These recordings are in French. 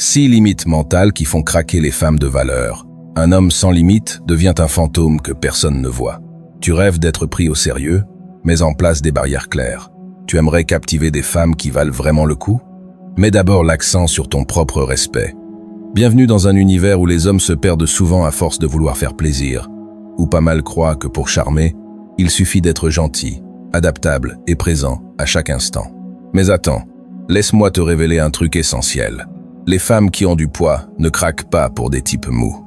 6 limites mentales qui font craquer les femmes de valeur. Un homme sans limite devient un fantôme que personne ne voit. Tu rêves d'être pris au sérieux, mets en place des barrières claires. Tu aimerais captiver des femmes qui valent vraiment le coup? Mets d'abord l'accent sur ton propre respect. Bienvenue dans un univers où les hommes se perdent souvent à force de vouloir faire plaisir, où pas mal croient que pour charmer, il suffit d'être gentil, adaptable et présent à chaque instant. Mais attends, laisse-moi te révéler un truc essentiel. Les femmes qui ont du poids ne craquent pas pour des types mous.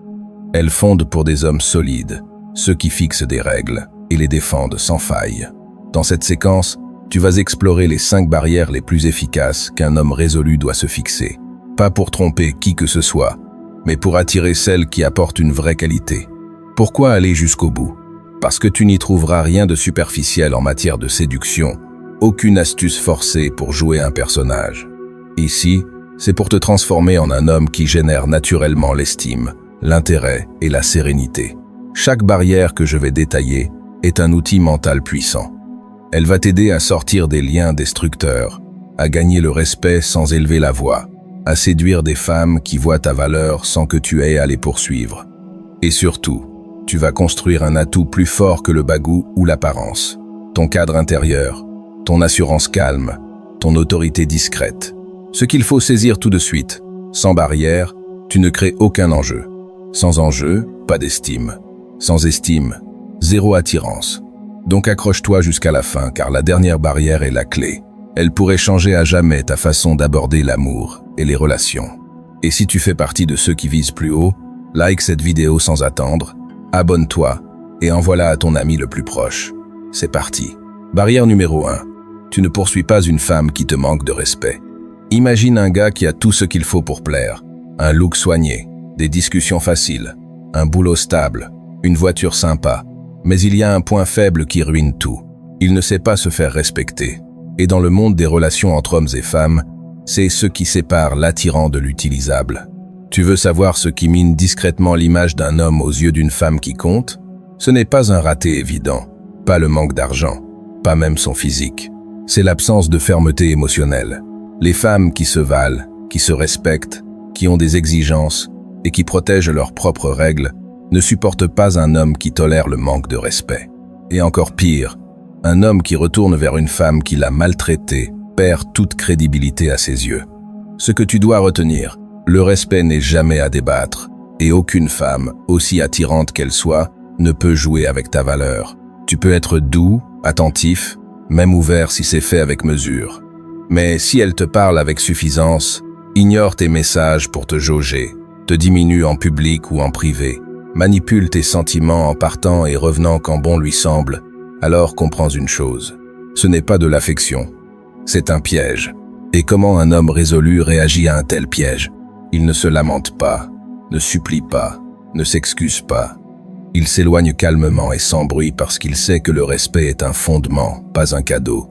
Elles fondent pour des hommes solides, ceux qui fixent des règles et les défendent sans faille. Dans cette séquence, tu vas explorer les 5 barrières les plus efficaces qu'un homme résolu doit se fixer. Pas pour tromper qui que ce soit, mais pour attirer celles qui apportent une vraie qualité. Pourquoi aller jusqu'au bout? Parce que tu n'y trouveras rien de superficiel en matière de séduction, aucune astuce forcée pour jouer un personnage. Ici, c'est pour te transformer en un homme qui génère naturellement l'estime, l'intérêt et la sérénité. Chaque barrière que je vais détailler est un outil mental puissant. Elle va t'aider à sortir des liens destructeurs, à gagner le respect sans élever la voix, à séduire des femmes qui voient ta valeur sans que tu aies à les poursuivre. Et surtout, tu vas construire un atout plus fort que le bagou ou l'apparence. Ton cadre intérieur, ton assurance calme, ton autorité discrète. Ce qu'il faut saisir tout de suite. Sans barrière, tu ne crées aucun enjeu. Sans enjeu, pas d'estime. Sans estime, zéro attirance. Donc accroche-toi jusqu'à la fin car la dernière barrière est la clé. Elle pourrait changer à jamais ta façon d'aborder l'amour et les relations. Et si tu fais partie de ceux qui visent plus haut, like cette vidéo sans attendre, abonne-toi et envoie-la à ton ami le plus proche. C'est parti. Barrière numéro 1. Tu ne poursuis pas une femme qui te manque de respect. Imagine un gars qui a tout ce qu'il faut pour plaire. Un look soigné, des discussions faciles, un boulot stable, une voiture sympa. Mais il y a un point faible qui ruine tout. Il ne sait pas se faire respecter. Et dans le monde des relations entre hommes et femmes, c'est ce qui sépare l'attirant de l'utilisable. Tu veux savoir ce qui mine discrètement l'image d'un homme aux yeux d'une femme qui compte? Ce n'est pas un raté évident, pas le manque d'argent, pas même son physique. C'est l'absence de fermeté émotionnelle. Les femmes qui se valent, qui se respectent, qui ont des exigences et qui protègent leurs propres règles ne supportent pas un homme qui tolère le manque de respect. Et encore pire, un homme qui retourne vers une femme qui l'a maltraité perd toute crédibilité à ses yeux. Ce que tu dois retenir, le respect n'est jamais à débattre, et aucune femme, aussi attirante qu'elle soit, ne peut jouer avec ta valeur. Tu peux être doux, attentif, même ouvert si c'est fait avec mesure. Mais si elle te parle avec suffisance, ignore tes messages pour te jauger, te diminue en public ou en privé, manipule tes sentiments en partant et revenant quand bon lui semble, alors comprends une chose, ce n'est pas de l'affection, c'est un piège. Et comment un homme résolu réagit à un tel piège? Il ne se lamente pas, ne supplie pas, ne s'excuse pas. Il s'éloigne calmement et sans bruit parce qu'il sait que le respect est un fondement, pas un cadeau.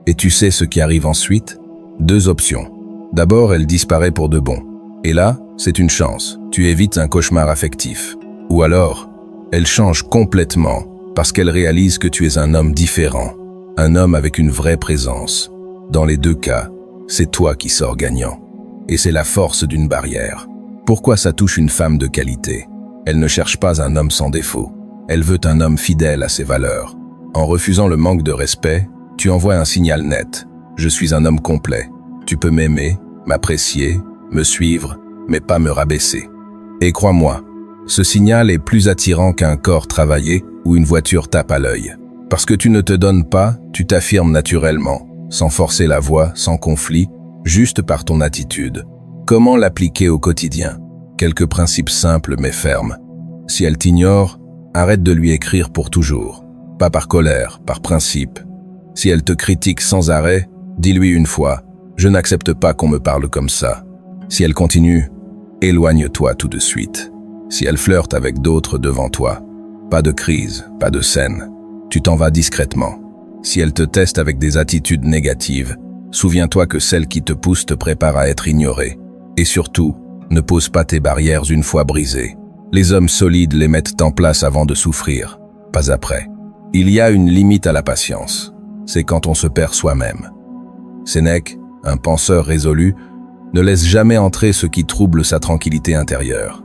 Et tu sais ce qui arrive ensuite? 2 options. D'abord, elle disparaît pour de bon. Et là, c'est une chance, tu évites un cauchemar affectif. Ou alors, elle change complètement parce qu'elle réalise que tu es un homme différent, un homme avec une vraie présence. Dans les 2 cas, c'est toi qui sors gagnant. Et c'est la force d'une barrière. Pourquoi ça touche une femme de qualité? Elle ne cherche pas un homme sans défaut. Elle veut un homme fidèle à ses valeurs. En refusant le manque de respect, tu envoies un signal net. Je suis un homme complet. Tu peux m'aimer, m'apprécier, me suivre, mais pas me rabaisser. Et crois-moi, ce signal est plus attirant qu'un corps travaillé ou une voiture tape à l'œil. Parce que tu ne te donnes pas, tu t'affirmes naturellement, sans forcer la voix, sans conflit, juste par ton attitude. Comment l'appliquer au quotidien? Quelques principes simples mais fermes. Si elle t'ignore, arrête de lui écrire pour toujours. Pas par colère, par principe. Si elle te critique sans arrêt, dis-lui une fois « Je n'accepte pas qu'on me parle comme ça ». Si elle continue, éloigne-toi tout de suite. Si elle flirte avec d'autres devant toi, pas de crise, pas de scène. Tu t'en vas discrètement. Si elle te teste avec des attitudes négatives, souviens-toi que celle qui te pousse te prépare à être ignorée. Et surtout, ne pose pas tes barrières une fois brisées. Les hommes solides les mettent en place avant de souffrir, pas après. Il y a une limite à la patience. C'est quand on se perd soi-même. Sénèque, un penseur résolu, Ne laisse jamais entrer ce qui trouble sa tranquillité intérieure.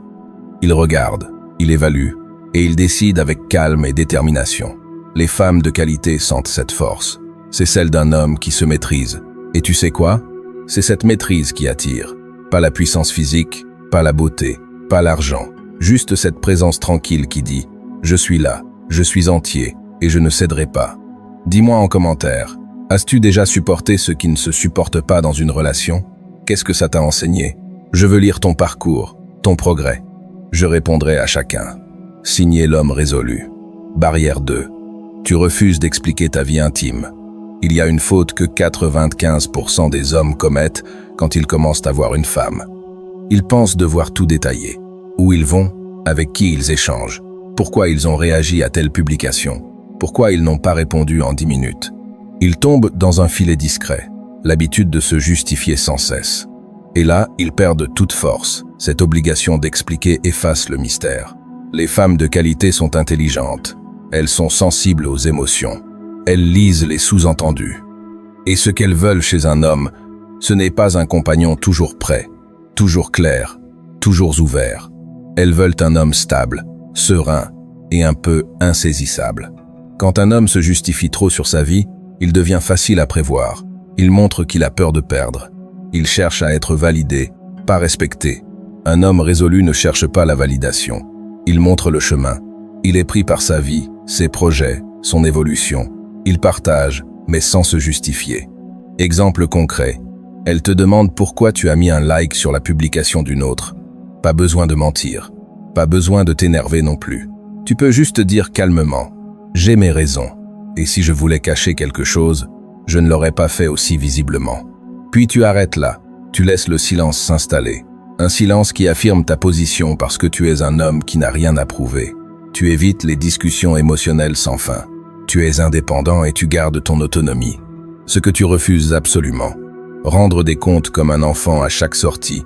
Il regarde, il évalue, et il décide avec calme et détermination. Les femmes de qualité sentent cette force. C'est celle d'un homme qui se maîtrise. Et tu sais quoi? C'est cette maîtrise qui attire. Pas la puissance physique, pas la beauté, pas l'argent. Juste cette présence tranquille qui dit « Je suis là, je suis entier, et je ne céderai pas ». Dis-moi en commentaire, as-tu déjà supporté ce qui ne se supporte pas dans une relation? Qu'est-ce que ça t'a enseigné? Je veux lire ton parcours, ton progrès. Je répondrai à chacun. Signé l'homme résolu. Barrière 2. Tu refuses d'expliquer ta vie intime. Il y a une faute que 95% des hommes commettent quand ils commencent à voir une femme. Ils pensent devoir tout détailler. Où ils vont, avec qui ils échangent, pourquoi ils ont réagi à telle publication, pourquoi ils n'ont pas répondu en 10 minutes. Ils tombent dans un filet discret, l'habitude de se justifier sans cesse. Et là, ils perdent toute force. Cette obligation d'expliquer efface le mystère. Les femmes de qualité sont intelligentes. Elles sont sensibles aux émotions. Elles lisent les sous-entendus. Et ce qu'elles veulent chez un homme, ce n'est pas un compagnon toujours prêt, toujours clair, toujours ouvert. Elles veulent un homme stable, serein et un peu insaisissable. Quand un homme se justifie trop sur sa vie, il devient facile à prévoir. Il montre qu'il a peur de perdre. Il cherche à être validé, pas respecté. Un homme résolu ne cherche pas la validation. Il montre le chemin. Il est pris par sa vie, ses projets, son évolution. Il partage, mais sans se justifier. Exemple concret. Elle te demande pourquoi tu as mis un like sur la publication d'une autre. Pas besoin de mentir. Pas besoin de t'énerver non plus. Tu peux juste dire calmement « J'ai mes raisons. Et si je voulais cacher quelque chose, je ne l'aurais pas fait aussi visiblement. » Puis tu arrêtes là. Tu laisses le silence s'installer. Un silence qui affirme ta position parce que tu es un homme qui n'a rien à prouver. Tu évites les discussions émotionnelles sans fin. Tu es indépendant et tu gardes ton autonomie. Ce que tu refuses absolument. Rendre des comptes comme un enfant à chaque sortie.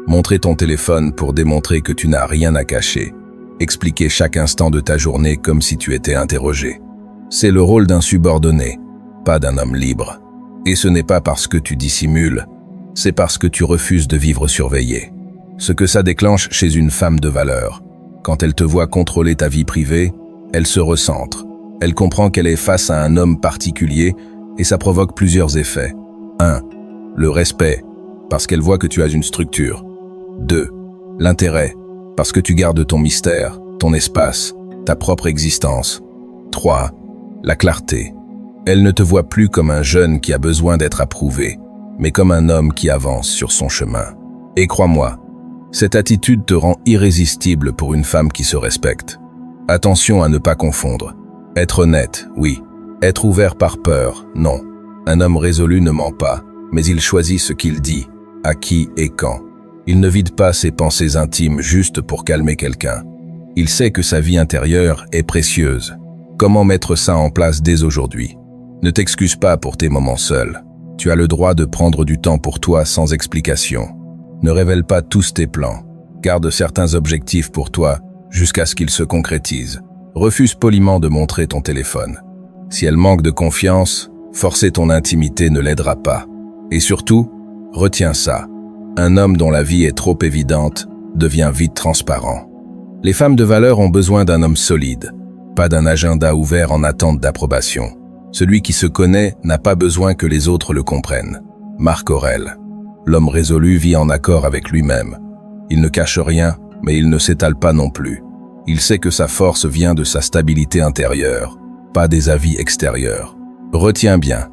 Montrer ton téléphone pour démontrer que tu n'as rien à cacher. Expliquer chaque instant de ta journée comme si tu étais interrogé. C'est le rôle d'un subordonné, pas d'un homme libre. Et ce n'est pas parce que tu dissimules, c'est parce que tu refuses de vivre surveillé. Ce que ça déclenche chez une femme de valeur. Quand elle te voit contrôler ta vie privée, elle se recentre. Elle comprend qu'elle est face à un homme particulier et ça provoque plusieurs effets. 1. Le respect, parce qu'elle voit que tu as une structure. 2. L'intérêt, parce que tu gardes ton mystère, ton espace, ta propre existence. 3. La clarté. Elle ne te voit plus comme un jeune qui a besoin d'être approuvé, mais comme un homme qui avance sur son chemin. Et crois-moi, cette attitude te rend irrésistible pour une femme qui se respecte. Attention à ne pas confondre. Être honnête, oui. Être ouvert par peur, non. Un homme résolu ne ment pas, mais il choisit ce qu'il dit, à qui et quand. Il ne vide pas ses pensées intimes juste pour calmer quelqu'un. Il sait que sa vie intérieure est précieuse. Comment mettre ça en place dès aujourd'hui? Ne t'excuse pas pour tes moments seuls. Tu as le droit de prendre du temps pour toi sans explication. Ne révèle pas tous tes plans. Garde certains objectifs pour toi jusqu'à ce qu'ils se concrétisent. Refuse poliment de montrer ton téléphone. Si elle manque de confiance, forcer ton intimité ne l'aidera pas. Et surtout, retiens ça. Un homme dont la vie est trop évidente devient vite transparent. Les femmes de valeur ont besoin d'un homme solide, pas d'un agenda ouvert en attente d'approbation. Celui qui se connaît n'a pas besoin que les autres le comprennent. Marc Aurèle. L'homme résolu vit en accord avec lui-même. Il ne cache rien, mais il ne s'étale pas non plus. Il sait que sa force vient de sa stabilité intérieure, pas des avis extérieurs. Retiens bien,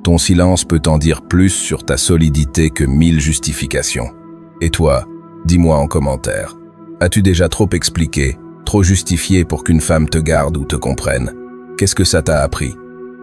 ton silence peut en dire plus sur ta solidité que 1000 justifications. Et toi, dis-moi en commentaire, as-tu déjà trop expliqué, trop justifié pour qu'une femme te garde ou te comprenne? Qu'est-ce que ça t'a appris?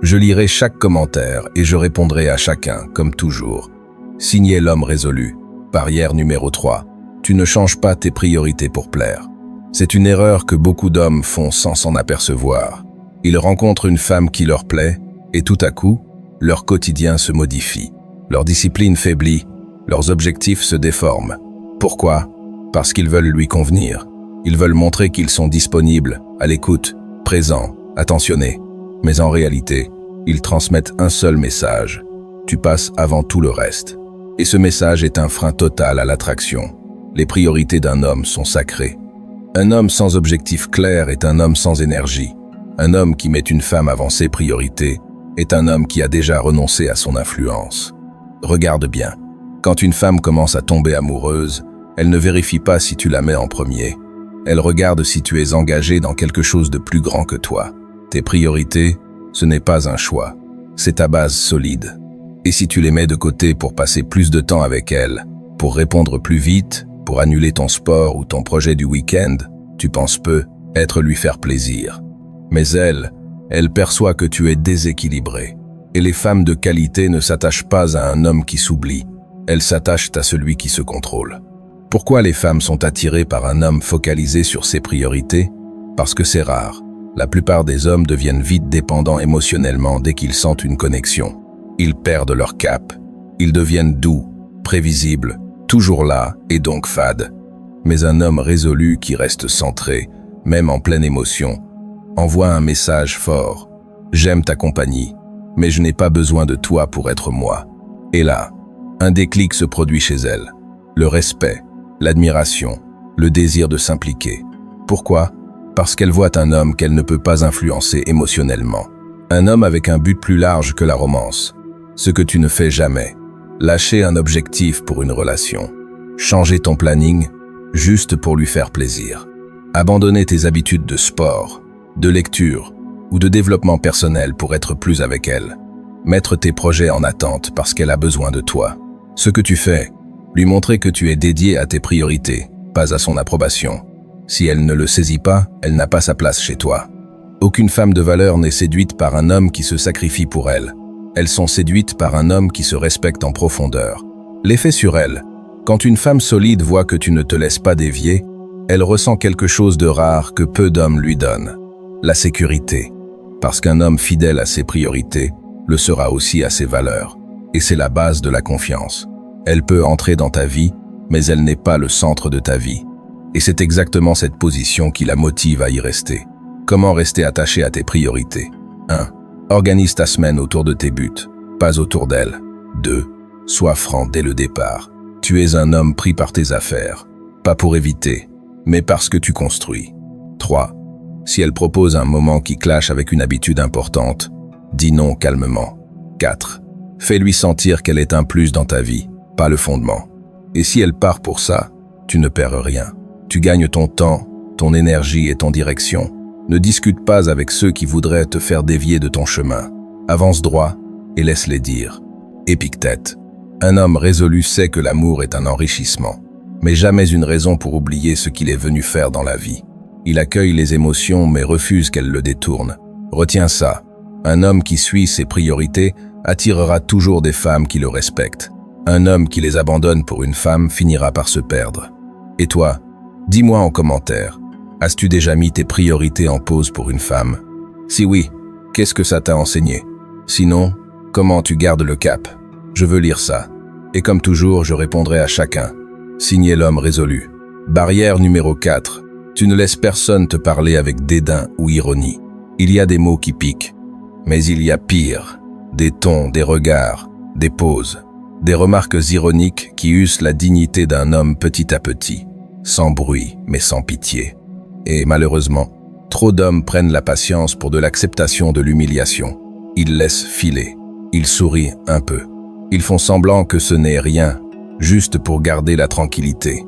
Je lirai chaque commentaire et je répondrai à chacun, comme toujours. Signé l'homme résolu. Barrière numéro 3. Tu ne changes pas tes priorités pour plaire. C'est une erreur que beaucoup d'hommes font sans s'en apercevoir. Ils rencontrent une femme qui leur plaît et tout à coup, leur quotidien se modifie. Leur discipline faiblit, leurs objectifs se déforment. Pourquoi? Parce qu'ils veulent lui convenir. Ils veulent montrer qu'ils sont disponibles, à l'écoute, présents, attentionnés. Mais en réalité, ils transmettent un seul message. Tu passes avant tout le reste. Et ce message est un frein total à l'attraction. Les priorités d'un homme sont sacrées. Un homme sans objectif clair est un homme sans énergie. Un homme qui met une femme avant ses priorités est un homme qui a déjà renoncé à son influence. Regarde bien. Quand une femme commence à tomber amoureuse, elle ne vérifie pas si tu la mets en premier. Elle regarde si tu es engagé dans quelque chose de plus grand que toi. Tes priorités, ce n'est pas un choix. C'est ta base solide. Et si tu les mets de côté pour passer plus de temps avec elle, pour répondre plus vite, pour annuler ton sport ou ton projet du week-end, tu penses peu être lui faire plaisir. Mais elle perçoit que tu es déséquilibré. Et les femmes de qualité ne s'attachent pas à un homme qui s'oublie. Elles s'attachent à celui qui se contrôle. Pourquoi les femmes sont attirées par un homme focalisé sur ses priorités? Parce que c'est rare. La plupart des hommes deviennent vite dépendants émotionnellement dès qu'ils sentent une connexion. Ils perdent leur cap. Ils deviennent doux, prévisibles, toujours là et donc fades. Mais un homme résolu qui reste centré, même en pleine émotion, envoie un message fort. J'aime ta compagnie, mais je n'ai pas besoin de toi pour être moi. Et là, un déclic se produit chez elle. Le respect, l'admiration, le désir de s'impliquer. Pourquoi? Parce qu'elle voit un homme qu'elle ne peut pas influencer émotionnellement. Un homme avec un but plus large que la romance. Ce que tu ne fais jamais. Lâcher un objectif pour une relation. Changer ton planning, juste pour lui faire plaisir. Abandonner tes habitudes de sport, de lecture ou de développement personnel pour être plus avec elle. Mettre tes projets en attente parce qu'elle a besoin de toi. Ce que tu fais, lui montrer que tu es dédié à tes priorités, pas à son approbation. Si elle ne le saisit pas, elle n'a pas sa place chez toi. Aucune femme de valeur n'est séduite par un homme qui se sacrifie pour elle. Elles sont séduites par un homme qui se respecte en profondeur. L'effet sur elle, quand une femme solide voit que tu ne te laisses pas dévier, elle ressent quelque chose de rare que peu d'hommes lui donnent. La sécurité. Parce qu'un homme fidèle à ses priorités le sera aussi à ses valeurs. Et c'est la base de la confiance. Elle peut entrer dans ta vie, mais elle n'est pas le centre de ta vie. Et c'est exactement cette position qui la motive à y rester. Comment rester attaché à tes priorités? 1. Organise ta semaine autour de tes buts, pas autour d'elle. 2. Sois franc dès le départ. Tu es un homme pris par tes affaires, pas pour éviter, mais parce que tu construis. 3. Si elle propose un moment qui clash avec une habitude importante, dis non calmement. 4. Fais-lui sentir qu'elle est un plus dans ta vie, pas le fondement. Et si elle part pour ça, tu ne perds rien. Tu gagnes ton temps, ton énergie et ton direction. Ne discute pas avec ceux qui voudraient te faire dévier de ton chemin. Avance droit et laisse-les dire. Épictète. Un homme résolu sait que l'amour est un enrichissement, mais jamais une raison pour oublier ce qu'il est venu faire dans la vie. Il accueille les émotions mais refuse qu'elles le détournent. Retiens ça. Un homme qui suit ses priorités attirera toujours des femmes qui le respectent. Un homme qui les abandonne pour une femme finira par se perdre. Et toi, dis-moi en commentaire, as-tu déjà mis tes priorités en pause pour une femme? Si oui, qu'est-ce que ça t'a enseigné? Sinon, comment tu gardes le cap? Je veux lire ça. Et comme toujours, je répondrai à chacun. Signé l'homme résolu. Barrière numéro 4. Tu ne laisses personne te parler avec dédain ou ironie. Il y a des mots qui piquent, mais il y a pire. Des tons, des regards, des pauses, des remarques ironiques qui usent la dignité d'un homme petit à petit, sans bruit mais sans pitié. Et malheureusement, trop d'hommes prennent la patience pour de l'acceptation de l'humiliation. Ils laissent filer, ils sourient un peu. Ils font semblant que ce n'est rien, juste pour garder la tranquillité.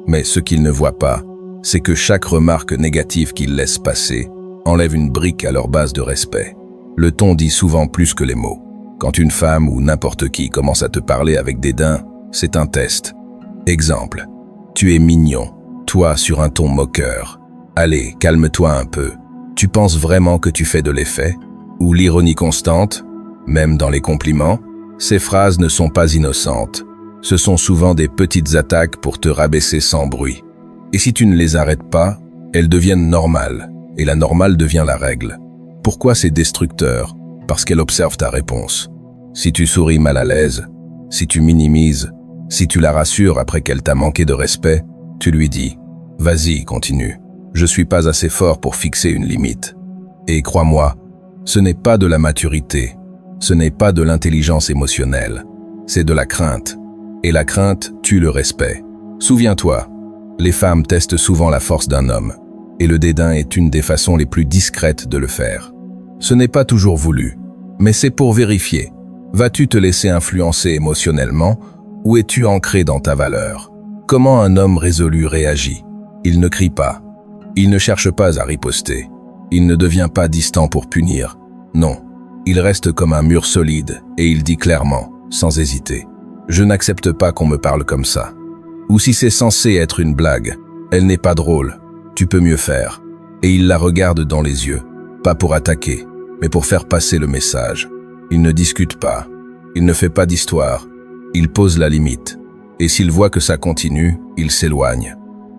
Mais ce qu'ils ne voient pas, c'est que chaque remarque négative qu'ils laissent passer enlève une brique à leur base de respect. Le ton dit souvent plus que les mots. Quand une femme ou n'importe qui commence à te parler avec dédain, c'est un test. Exemple, tu es mignon, toi sur un ton moqueur. Allez, calme-toi un peu. Tu penses vraiment que tu fais de l'effet? Ou l'ironie constante? Même dans les compliments? Ces phrases ne sont pas innocentes. Ce sont souvent des petites attaques pour te rabaisser sans bruit. Et si tu ne les arrêtes pas, elles deviennent normales. Et la normale devient la règle. Pourquoi c'est destructeur? Parce qu'elle observe ta réponse. Si tu souris mal à l'aise, si tu minimises, si tu la rassures après qu'elle t'a manqué de respect, tu lui dis « Vas-y, continue. Je suis pas assez fort pour fixer une limite. » Et crois-moi, ce n'est pas de la maturité, ce n'est pas de l'intelligence émotionnelle, c'est de la crainte. Et la crainte tue le respect. Souviens-toi, les femmes testent souvent la force d'un homme, et le dédain est une des façons les plus discrètes de le faire. Ce n'est pas toujours voulu, mais c'est pour vérifier. Vas-tu te laisser influencer émotionnellement ou es-tu ancré dans ta valeur? Comment un homme résolu réagit? Il ne crie pas. Il ne cherche pas à riposter. Il ne devient pas distant pour punir. Non, il reste comme un mur solide et il dit clairement, sans hésiter, « Je n'accepte pas qu'on me parle comme ça. » Ou si c'est censé être une blague, elle n'est pas drôle, tu peux mieux faire. Et il la regarde dans les yeux, pas pour attaquer, mais pour faire passer le message. Il ne discute pas, il ne fait pas d'histoire, il pose la limite. Et s'il voit que ça continue, il s'éloigne.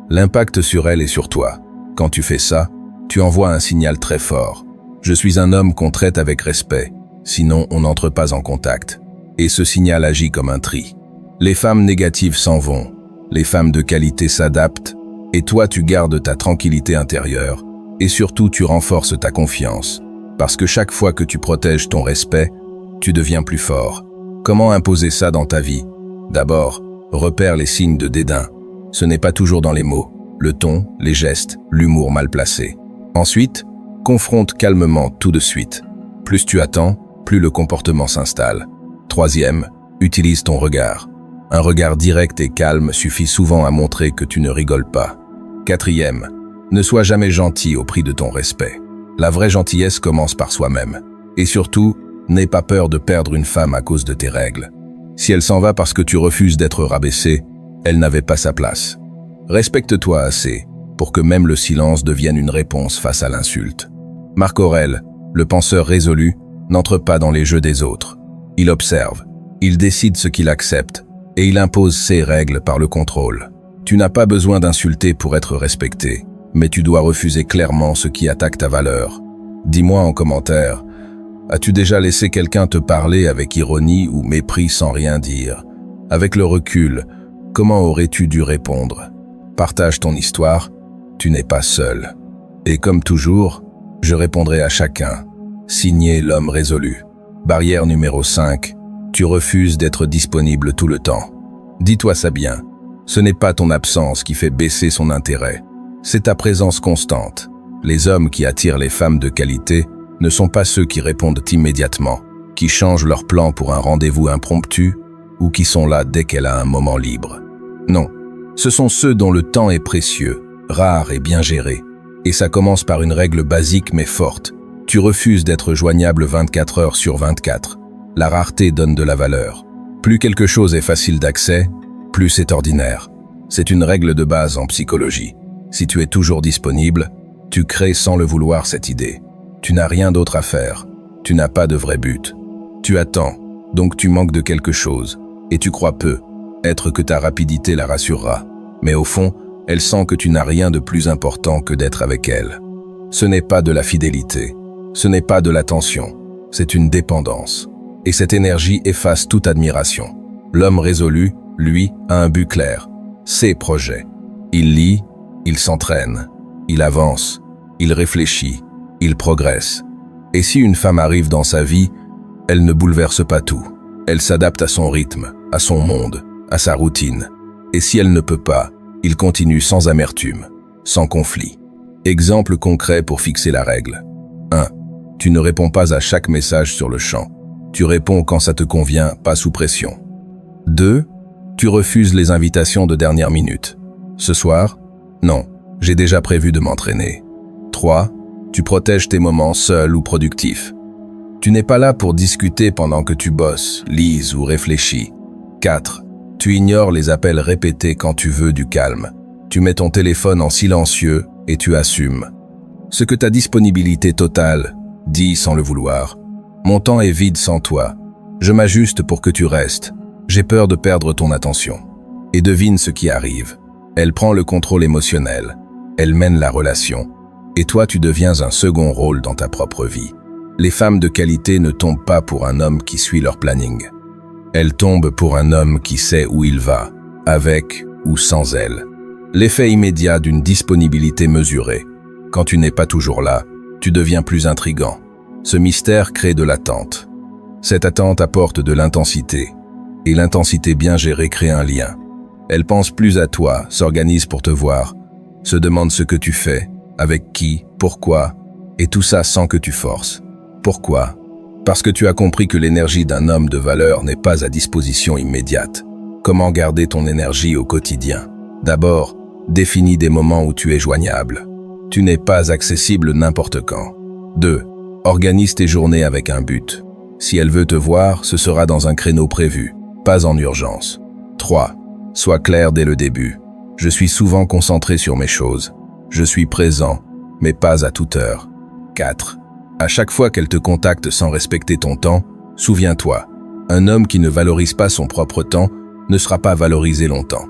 L'impact sur elle et sur toi. Quand tu fais ça, tu envoies un signal très fort. Je suis un homme qu'on traite avec respect, sinon on n'entre pas en contact. Et ce signal agit comme un tri. Les femmes négatives s'en vont, les femmes de qualité s'adaptent, et toi tu gardes ta tranquillité intérieure, et surtout tu renforces ta confiance. Parce que chaque fois que tu protèges ton respect, tu deviens plus fort. Comment imposer ça dans ta vie? D'abord, repère les signes de dédain. Ce n'est pas toujours dans les mots, le ton, les gestes, l'humour mal placé. Ensuite, confronte calmement tout de suite. Plus tu attends, plus le comportement s'installe. Troisième, utilise ton regard. Un regard direct et calme suffit souvent à montrer que tu ne rigoles pas. Quatrième, ne sois jamais gentil au prix de ton respect. La vraie gentillesse commence par soi-même. Et surtout, n'aie pas peur de perdre une femme à cause de tes règles. Si elle s'en va parce que tu refuses d'être rabaissé, elle n'avait pas sa place. Respecte-toi assez pour que même le silence devienne une réponse face à l'insulte. Marc Aurèle, le penseur résolu, n'entre pas dans les jeux des autres. Il observe, il décide ce qu'il accepte, et il impose ses règles par le contrôle. Tu n'as pas besoin d'insulter pour être respecté, mais tu dois refuser clairement ce qui attaque ta valeur. Dis-moi en commentaire, as-tu déjà laissé quelqu'un te parler avec ironie ou mépris sans rien dire? Avec le recul, comment aurais-tu dû répondre? Partage ton histoire, tu n'es pas seul. Et comme toujours, je répondrai à chacun. Signé l'homme résolu. Barrière numéro 5. Tu refuses d'être disponible tout le temps. Dis-toi ça bien. Ce n'est pas ton absence qui fait baisser son intérêt. C'est ta présence constante. Les hommes qui attirent les femmes de qualité ne sont pas ceux qui répondent immédiatement, qui changent leur plan pour un rendez-vous impromptu ou qui sont là dès qu'elle a un moment libre. Non, ce sont ceux dont le temps est précieux, rare et bien géré. Et ça commence par une règle basique mais forte. Tu refuses d'être joignable 24 heures sur 24. La rareté donne de la valeur. Plus quelque chose est facile d'accès, plus c'est ordinaire. C'est une règle de base en psychologie. Si tu es toujours disponible, tu crées sans le vouloir cette idée. Tu n'as rien d'autre à faire. Tu n'as pas de vrai but. Tu attends, donc tu manques de quelque chose. Et tu crois peu. Être que ta rapidité la rassurera. Mais au fond, elle sent que tu n'as rien de plus important que d'être avec elle. Ce n'est pas de la fidélité. Ce n'est pas de l'attention. C'est une dépendance. Et cette énergie efface toute admiration. L'homme résolu, lui, a un but clair. Ses projets. Il lit, il s'entraîne, il avance, il réfléchit, il progresse. Et si une femme arrive dans sa vie, elle ne bouleverse pas tout. Elle s'adapte à son rythme, à son monde, à sa routine. Et si elle ne peut pas, il continue sans amertume, sans conflit. Exemple concret pour fixer la règle. 1. Tu ne réponds pas à chaque message sur le champ. Tu réponds quand ça te convient, pas sous pression. 2. Tu refuses les invitations de dernière minute. Ce soir? Non, j'ai déjà prévu de m'entraîner. 3. Tu protèges tes moments seuls ou productifs. Tu n'es pas là pour discuter pendant que tu bosses, lises ou réfléchis. 4. Tu ignores les appels répétés quand tu veux du calme. Tu mets ton téléphone en silencieux et tu assumes. Ce que ta disponibilité totale dit sans le vouloir. Mon temps est vide sans toi. Je m'ajuste pour que tu restes. J'ai peur de perdre ton attention. Et devine ce qui arrive. Elle prend le contrôle émotionnel. Elle mène la relation. Et toi, tu deviens un second rôle dans ta propre vie. Les femmes de qualité ne tombent pas pour un homme qui suit leur planning. Elles tombent pour un homme qui sait où il va, avec ou sans elle. L'effet immédiat d'une disponibilité mesurée. Quand tu n'es pas toujours là, tu deviens plus intrigant. Ce mystère crée de l'attente. Cette attente apporte de l'intensité. Et l'intensité bien gérée crée un lien. Elle pense plus à toi, s'organise pour te voir, se demande ce que tu fais, avec qui, pourquoi, et tout ça sans que tu forces. Pourquoi? Parce que tu as compris que l'énergie d'un homme de valeur n'est pas à disposition immédiate. Comment garder ton énergie au quotidien? D'abord, définis des moments où tu es joignable. Tu n'es pas accessible n'importe quand. 2. Organise tes journées avec un but. Si elle veut te voir, ce sera dans un créneau prévu, pas en urgence. 3. Sois clair dès le début. Je suis souvent concentré sur mes choses. Je suis présent, mais pas à toute heure. 4. À chaque fois qu'elle te contacte sans respecter ton temps, souviens-toi, un homme qui ne valorise pas son propre temps ne sera pas valorisé longtemps.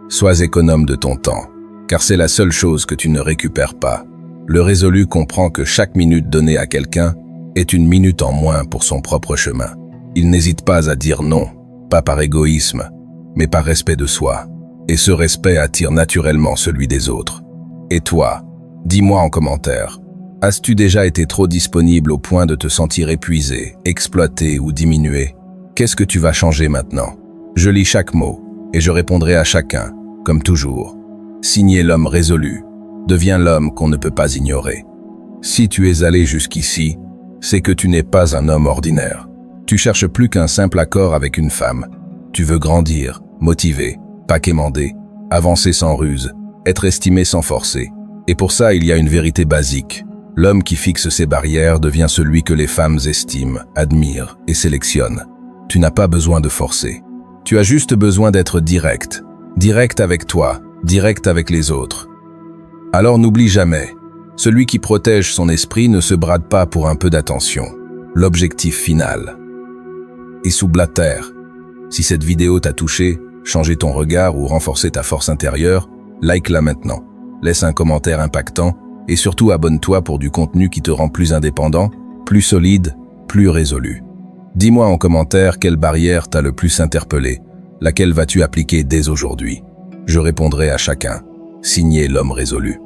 Sois économe de ton temps, car c'est la seule chose que tu ne récupères pas. Le résolu comprend que chaque minute donnée à quelqu'un est une minute en moins pour son propre chemin. Il n'hésite pas à dire non, pas par égoïsme, mais par respect de soi. Et ce respect attire naturellement celui des autres. Et toi, dis-moi en commentaire, as-tu déjà été trop disponible au point de te sentir épuisé, exploité ou diminué? Qu'est-ce que tu vas changer maintenant? Je lis chaque mot, et je répondrai à chacun, comme toujours. Signez l'homme résolu. Deviens l'homme qu'on ne peut pas ignorer. Si tu es allé jusqu'ici, c'est que tu n'es pas un homme ordinaire. Tu cherches plus qu'un simple accord avec une femme. Tu veux grandir, motiver, pas quémander, avancer sans ruse, être estimé sans forcer. Et pour ça, il y a une vérité basique. L'homme qui fixe ses barrières devient celui que les femmes estiment, admirent et sélectionnent. Tu n'as pas besoin de forcer. Tu as juste besoin d'être direct. Direct avec toi, direct avec les autres. Alors n'oublie jamais, celui qui protège son esprit ne se brade pas pour un peu d'attention. L'objectif final est sous la terre. Si cette vidéo t'a touché, changé ton regard ou renforcé ta force intérieure, like-la maintenant. Laisse un commentaire impactant et surtout abonne-toi pour du contenu qui te rend plus indépendant, plus solide, plus résolu. Dis-moi en commentaire quelle barrière t'a le plus interpellé, laquelle vas-tu appliquer dès aujourd'hui. Je répondrai à chacun. Signé l'homme résolu.